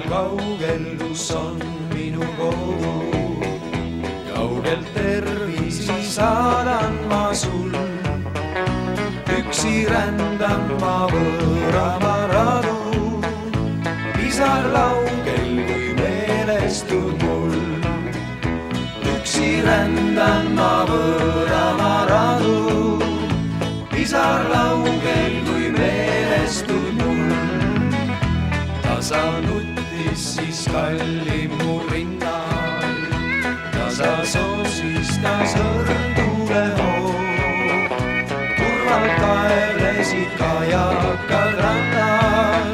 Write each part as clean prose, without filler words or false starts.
kaugel, kus on minu kodu. Kaugelt tervisi saadan ma sul, üksi rändan ma võõrama radu. Pisar laugel, kui meelestud mul, üksi rändan ma võõrama radu. Pisar laugel, kui meelestud mul, tasa nuttis siis kallim mu rinnal, tasa soosistas õrdule hoog. Kurvalt kaevlesid kajakad rannal,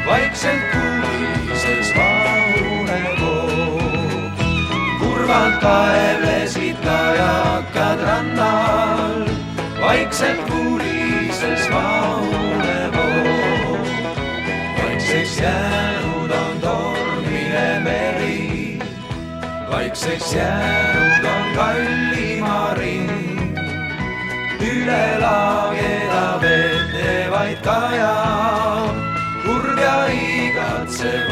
vaikselt kuulises vahune voog. Kurvalt kaevlesid kajakad rannal, vaikselt kuulises vahune voog. Vaikseks jäänud on tormine meri, vaikseks jäänud on kallima ring. Üle laageda veetevaid kaja, kurb ja igatsev